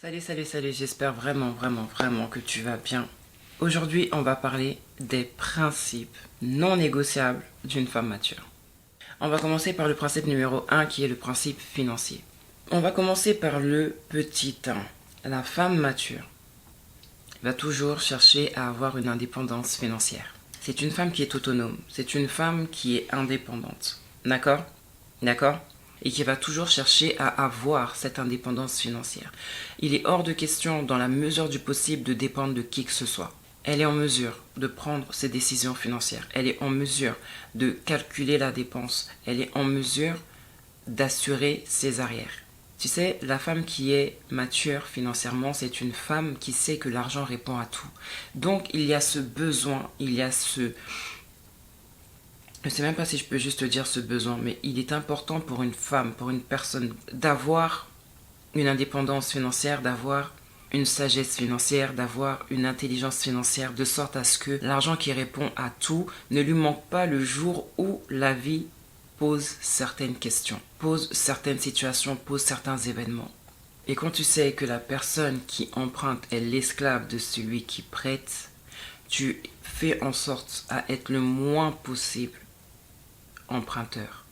Salut, j'espère vraiment que tu vas bien. Aujourd'hui, on va parler des principes non négociables d'une femme mature. On va commencer par le principe numéro 1 qui est le principe financier. On va commencer par le petit 1. La femme mature va toujours chercher à avoir une indépendance financière. C'est une femme qui est autonome, c'est une femme qui est indépendante. D'accord? Et qui va toujours chercher à avoir cette indépendance financière. Il est hors de question, dans la mesure du possible, de dépendre de qui que ce soit. Elle est en mesure de prendre ses décisions financières. Elle est en mesure de calculer la dépense. Elle est en mesure d'assurer ses arrières. Tu sais, la femme qui est mature financièrement, c'est une femme qui sait que l'argent répond à tout. Donc, il y a ce besoin, il y a ce... Je ne sais même pas si je peux juste dire ce besoin, mais il est important pour une femme, pour une personne, d'avoir une indépendance financière, d'avoir une sagesse financière, d'avoir une intelligence financière, de sorte à ce que l'argent qui répond à tout ne lui manque pas le jour où la vie pose certaines questions, pose certaines situations, pose certains événements. Et quand tu sais que la personne qui emprunte est l'esclave de celui qui prête, tu fais en sorte à être le moins possible emprunteur.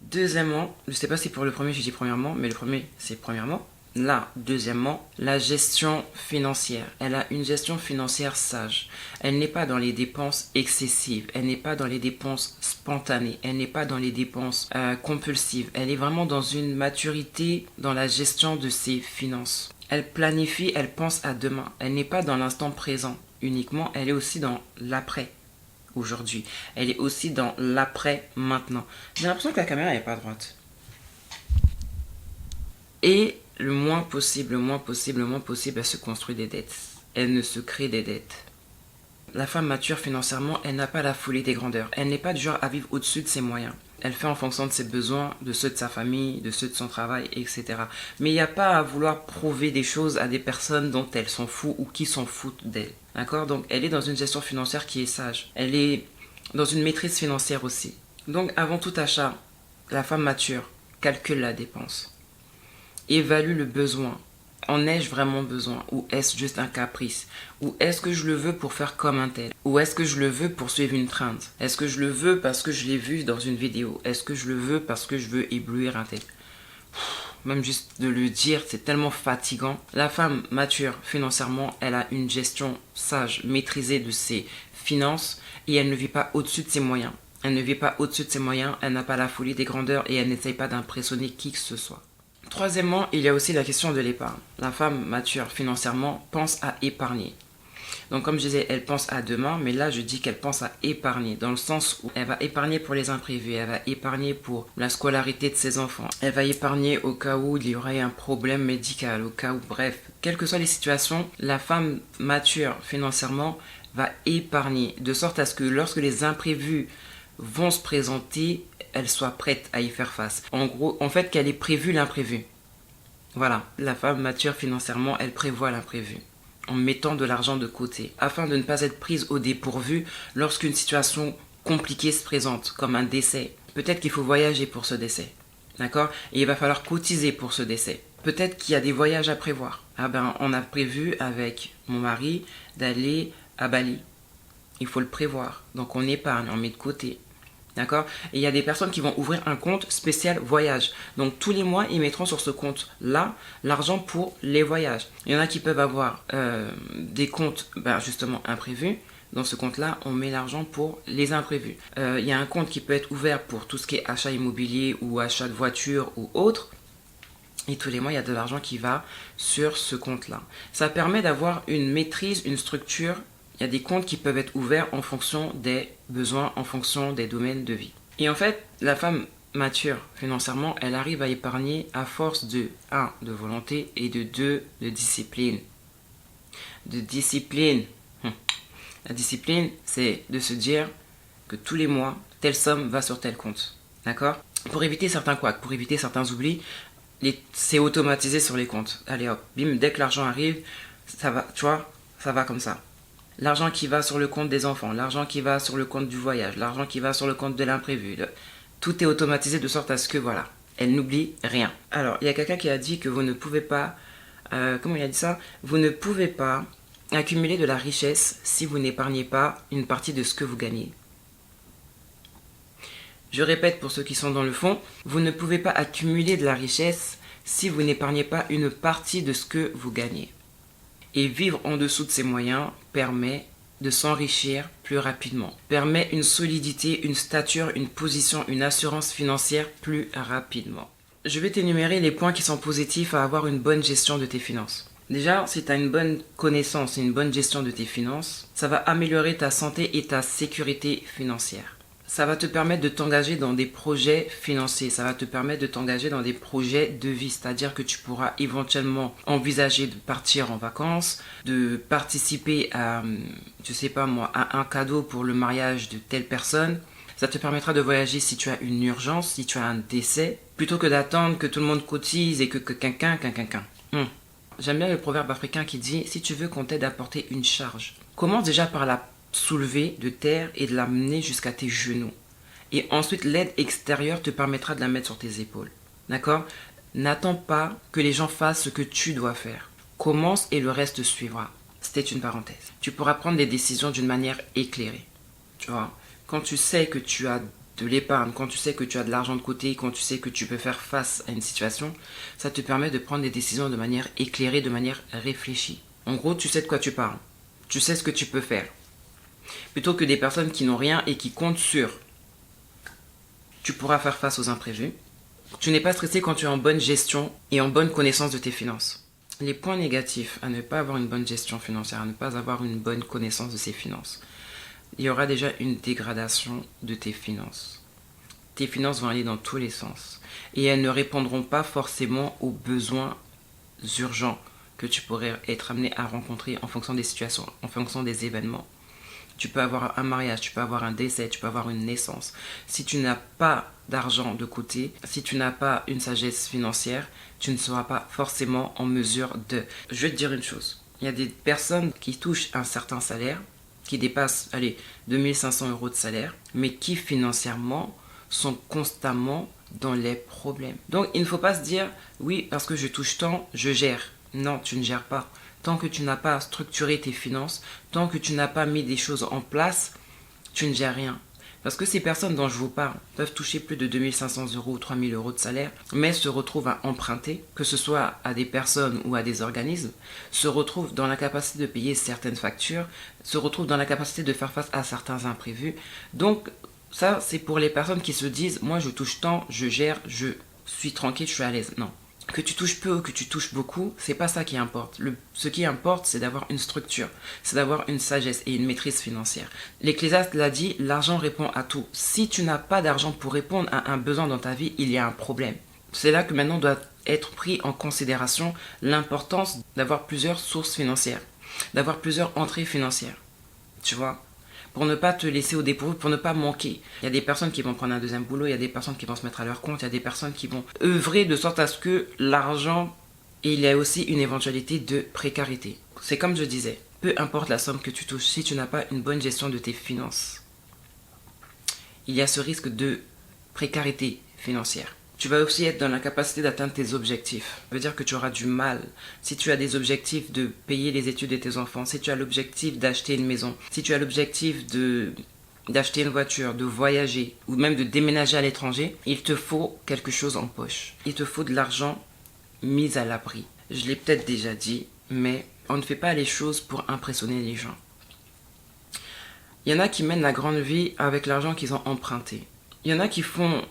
Deuxièmement, je ne sais pas si pour le premier je dis premièrement, mais le premier c'est premièrement. Là, deuxièmement, la gestion financière. Elle a une gestion financière sage. Elle n'est pas dans les dépenses excessives. Elle n'est pas dans les dépenses spontanées. Elle n'est pas dans les dépenses compulsives. Elle est vraiment dans une maturité dans la gestion de ses finances. Elle planifie, elle pense à demain. Elle n'est pas dans l'instant présent uniquement. Elle est aussi dans l'après. Aujourd'hui. Elle est aussi dans l'après maintenant. J'ai l'impression que la caméra n'est pas droite. Et le moins possible, elle se construit des dettes. Elle ne se crée des dettes. La femme mature financièrement, elle n'a pas la folie des grandeurs. Elle n'est pas du genre à vivre au-dessus de ses moyens. Elle fait en fonction de ses besoins, de ceux de sa famille, de ceux de son travail, etc. Mais il n'y a pas à vouloir prouver des choses à des personnes dont elle s'en fout ou qui s'en foutent d'elle. D'accord? Donc elle est dans une gestion financière qui est sage. Elle est dans une maîtrise financière aussi. Donc avant tout achat, la femme mature calcule la dépense. Évalue le besoin. En ai-je vraiment besoin? Ou est-ce juste un caprice? Ou est-ce que je le veux pour faire comme un tel? Ou est-ce que je le veux pour suivre une trend? Est-ce que je le veux parce que je l'ai vu dans une vidéo? Est-ce que je le veux parce que je veux éblouir un tel? Même juste de le dire, c'est tellement fatigant. La femme mature financièrement, elle a une gestion sage, maîtrisée de ses finances et elle ne vit pas au-dessus de ses moyens. Elle ne vit pas au-dessus de ses moyens, elle n'a pas la folie des grandeurs et elle n'essaye pas d'impressionner qui que ce soit. Troisièmement, il y a aussi la question de l'épargne. La femme mature financièrement pense à épargner. Donc comme je disais, elle pense à demain, mais là je dis qu'elle pense à épargner, dans le sens où elle va épargner pour les imprévus, elle va épargner pour la scolarité de ses enfants, elle va épargner au cas où il y aurait un problème médical, au cas où, bref, quelles que soient les situations, la femme mature financièrement va épargner, de sorte à ce que lorsque les imprévus vont se présenter, elle soit prête à y faire face. En gros, en fait, qu'elle ait prévu l'imprévu. Voilà, la femme mature financièrement, elle prévoit l'imprévu en mettant de l'argent de côté, afin de ne pas être prise au dépourvu lorsqu'une situation compliquée se présente, comme un décès. Peut-être qu'il faut voyager pour ce décès, d'accord? Et il va falloir cotiser pour ce décès. Peut-être qu'il y a des voyages à prévoir. Ah ben, on a prévu avec mon mari d'aller à Bali. Il faut le prévoir, donc on épargne, on met de côté. D'accord? Et il y a des personnes qui vont ouvrir un compte spécial voyage. Donc tous les mois, ils mettront sur ce compte-là l'argent pour les voyages. Il y en a qui peuvent avoir des comptes justement imprévus. Dans ce compte-là, on met l'argent pour les imprévus. Il y a un compte qui peut être ouvert pour tout ce qui est achat immobilier ou achat de voiture ou autre. Et tous les mois, il y a de l'argent qui va sur ce compte-là. Ça permet d'avoir une maîtrise, une structure. Il y a des comptes qui peuvent être ouverts en fonction des besoins, en fonction des domaines de vie. Et en fait, la femme mature financièrement, elle arrive à épargner à force de 1. De volonté et de 2. De discipline. De discipline. La discipline, c'est de se dire que tous les mois, telle somme va sur tel compte. D'accord? Pour éviter certains couacs, pour éviter certains oublis, c'est automatisé sur les comptes. Allez hop, bim, dès que l'argent arrive, ça va, tu vois, ça va comme ça. L'argent qui va sur le compte des enfants, l'argent qui va sur le compte du voyage, l'argent qui va sur le compte de l'imprévu. Tout est automatisé de sorte à ce que, voilà, elle n'oublie rien. Alors, il y a quelqu'un qui a dit que vous ne pouvez pas comment il a dit ça? Vous ne pouvez pas accumuler de la richesse si vous n'épargnez pas une partie de ce que vous gagnez. Je répète pour ceux qui sont dans le fond, vous ne pouvez pas accumuler de la richesse si vous n'épargnez pas une partie de ce que vous gagnez. Et vivre en dessous de ses moyens permet de s'enrichir plus rapidement, permet une solidité, une stature, une position, une assurance financière plus rapidement. Je vais t'énumérer les points qui sont positifs à avoir une bonne gestion de tes finances. Déjà, si tu as une bonne connaissance et une bonne gestion de tes finances, ça va améliorer ta santé et ta sécurité financière. Ça va te permettre de t'engager dans des projets financiers, ça va te permettre de t'engager dans des projets de vie, c'est-à-dire que tu pourras éventuellement envisager de partir en vacances, de participer à, je sais pas moi, à un cadeau pour le mariage de telle personne. Ça te permettra de voyager si tu as une urgence, si tu as un décès, plutôt que d'attendre que tout le monde cotise et que quelqu'un. J'aime bien le proverbe africain qui dit « Si tu veux qu'on t'aide à porter une charge, commence déjà par la soulever de terre et de l'amener jusqu'à tes genoux. Et ensuite, l'aide extérieure te permettra de la mettre sur tes épaules. D'accord? N'attends pas que les gens fassent ce que tu dois faire. Commence et le reste suivra. » C'était une parenthèse. Tu pourras prendre des décisions d'une manière éclairée. Tu vois? Quand tu sais que tu as de l'épargne, quand tu sais que tu as de l'argent de côté, quand tu sais que tu peux faire face à une situation, ça te permet de prendre des décisions de manière éclairée, de manière réfléchie. En gros, tu sais de quoi tu parles. Tu sais ce que tu peux faire. Plutôt que des personnes qui n'ont rien et qui comptent sur. Tu pourras faire face aux imprévus. Tu n'es pas stressé quand tu es en bonne gestion et en bonne connaissance de tes finances. Les points négatifs à ne pas avoir une bonne gestion financière, à ne pas avoir une bonne connaissance de ses finances. Il y aura déjà une dégradation de tes finances. Tes finances vont aller dans tous les sens. Et elles ne répondront pas forcément aux besoins urgents que tu pourrais être amené à rencontrer en fonction des situations, en fonction des événements. Tu peux avoir un mariage, tu peux avoir un décès, tu peux avoir une naissance. Si tu n'as pas d'argent de côté, si tu n'as pas une sagesse financière, tu ne seras pas forcément en mesure de... Je vais te dire une chose. Il y a des personnes qui touchent un certain salaire, qui dépassent, 2500 € de salaire, mais qui financièrement sont constamment dans les problèmes. Donc il ne faut pas se dire, oui, parce que je touche tant, je gère. Non, tu ne gères pas. Tant que tu n'as pas structuré tes finances, tant que tu n'as pas mis des choses en place, tu ne gères rien. Parce que ces personnes dont je vous parle peuvent toucher plus de 2500 € ou 3000 € de salaire, mais se retrouvent à emprunter, que ce soit à des personnes ou à des organismes, se retrouvent dans la capacité de payer certaines factures, se retrouvent dans la capacité de faire face à certains imprévus. Donc ça, c'est pour les personnes qui se disent « moi je touche tant, je gère, je suis tranquille, je suis à l'aise ». Non. Que tu touches peu ou que tu touches beaucoup, c'est pas ça qui importe. Ce qui importe, c'est d'avoir une structure, c'est d'avoir une sagesse et une maîtrise financière. L'Ecclésiaste l'a dit, l'argent répond à tout. Si tu n'as pas d'argent pour répondre à un besoin dans ta vie, il y a un problème. C'est là que maintenant doit être pris en considération l'importance d'avoir plusieurs sources financières, d'avoir plusieurs entrées financières. Tu vois ? Pour ne pas te laisser au dépourvu, pour ne pas manquer. Il y a des personnes qui vont prendre un deuxième boulot, il y a des personnes qui vont se mettre à leur compte, il y a des personnes qui vont œuvrer de sorte à ce que l'argent, et il y a aussi une éventualité de précarité. C'est comme je disais, peu importe la somme que tu touches, si tu n'as pas une bonne gestion de tes finances, il y a ce risque de précarité financière. Tu vas aussi être dans l'incapacité d'atteindre tes objectifs. Ça veut dire que tu auras du mal. Si tu as des objectifs de payer les études de tes enfants, si tu as l'objectif d'acheter une maison, si tu as l'objectif d'acheter une voiture, de voyager ou même de déménager à l'étranger, il te faut quelque chose en poche. Il te faut de l'argent mis à l'abri. Je l'ai peut-être déjà dit, mais on ne fait pas les choses pour impressionner les gens. Il y en a qui mènent la grande vie avec l'argent qu'ils ont emprunté. Il y en a qui font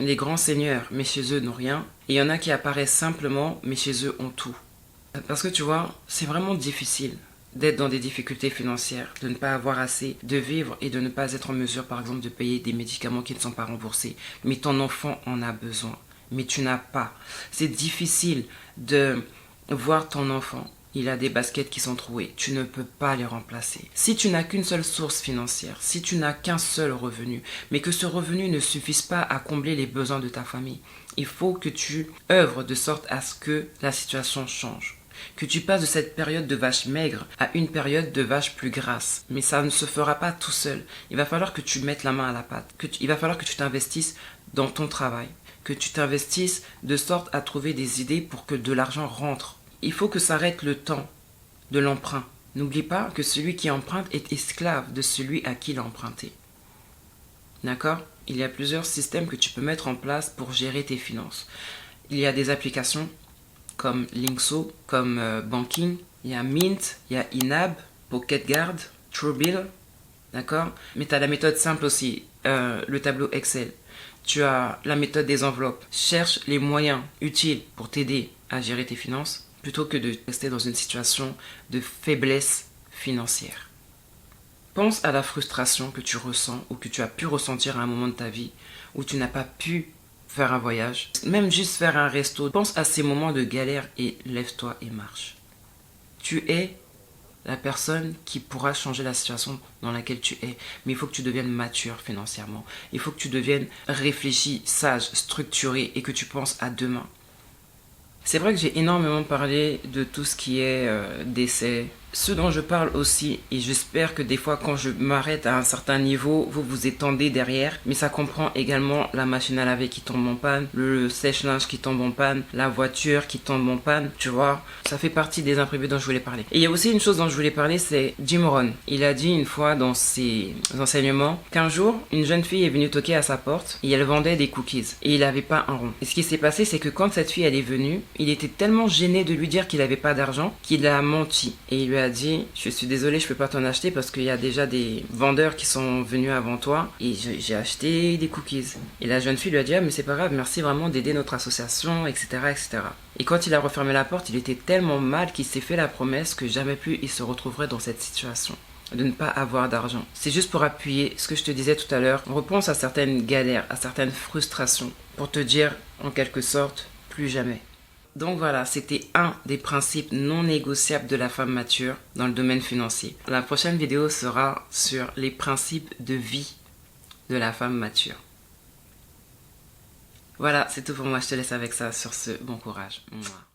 les grands seigneurs, mais chez eux n'ont rien. Et il y en a qui apparaissent simplement, mais chez eux ont tout. Parce que tu vois, c'est vraiment difficile d'être dans des difficultés financières, de ne pas avoir assez, de vivre et de ne pas être en mesure, par exemple, de payer des médicaments qui ne sont pas remboursés. Mais ton enfant en a besoin, mais tu n'as pas. C'est difficile de voir ton enfant. Il a des baskets qui sont trouées. Tu ne peux pas les remplacer. Si tu n'as qu'une seule source financière, si tu n'as qu'un seul revenu, mais que ce revenu ne suffise pas à combler les besoins de ta famille, il faut que tu œuvres de sorte à ce que la situation change. Que tu passes de cette période de vache maigre à une période de vache plus grasse. Mais ça ne se fera pas tout seul. Il va falloir que tu mettes la main à la pâte. Il va falloir que tu t'investisses dans ton travail. Que tu t'investisses de sorte à trouver des idées pour que de l'argent rentre Il faut que s'arrête le temps de l'emprunt. N'oublie pas que celui qui emprunte est esclave de celui à qui il a emprunté. D'accord? Il y a plusieurs systèmes que tu peux mettre en place pour gérer tes finances. Il y a des applications comme Linkso, comme Banking. Il y a Mint, il y a Inab, PocketGuard, Truebill. D'accord? Mais tu as la méthode simple aussi, le tableau Excel. Tu as la méthode des enveloppes. Cherche les moyens utiles pour t'aider à gérer tes finances plutôt que de rester dans une situation de faiblesse financière. Pense à la frustration que tu ressens ou que tu as pu ressentir à un moment de ta vie où tu n'as pas pu faire un voyage, même juste faire un resto. Pense à ces moments de galère et lève-toi et marche. Tu es la personne qui pourra changer la situation dans laquelle tu es. Mais il faut que tu deviennes mature financièrement. Il faut que tu deviennes réfléchi, sage, structuré et que tu penses à demain. C'est vrai que j'ai énormément parlé de tout ce qui est décès. Ce dont je parle aussi, et j'espère que des fois quand je m'arrête à un certain niveau, vous vous étendez derrière, mais ça comprend également la machine à laver qui tombe en panne, le sèche-linge qui tombe en panne, la voiture qui tombe en panne, tu vois, ça fait partie des imprévus dont je voulais parler. Et il y a aussi une chose dont je voulais parler, c'est Jim Rohn. Il a dit une fois dans ses enseignements qu'un jour, une jeune fille est venue toquer à sa porte et elle vendait des cookies et il n'avait pas un rond. Et ce qui s'est passé, c'est que quand cette fille elle est venue, il était tellement gêné de lui dire qu'il n'avait pas d'argent qu'il a menti et il lui a dit je suis désolé, je peux pas t'en acheter parce qu'il y a déjà des vendeurs qui sont venus avant toi et j'ai acheté des cookies. Et la jeune fille lui a dit ah mais c'est pas grave, merci vraiment d'aider notre association, etc., etc. Et quand il a refermé la porte, il était tellement mal qu'il s'est fait la promesse que jamais plus il se retrouverait dans cette situation de ne pas avoir d'argent. C'est juste pour appuyer ce que je te disais tout à l'heure. Repense à certaines galères, à certaines frustrations pour te dire en quelque sorte plus jamais. Donc voilà, c'était un des principes non négociables de la femme mature dans le domaine financier. La prochaine vidéo sera sur les principes de vie de la femme mature. Voilà, c'est tout pour moi. Je te laisse avec ça. Sur ce, bon courage. Mouah.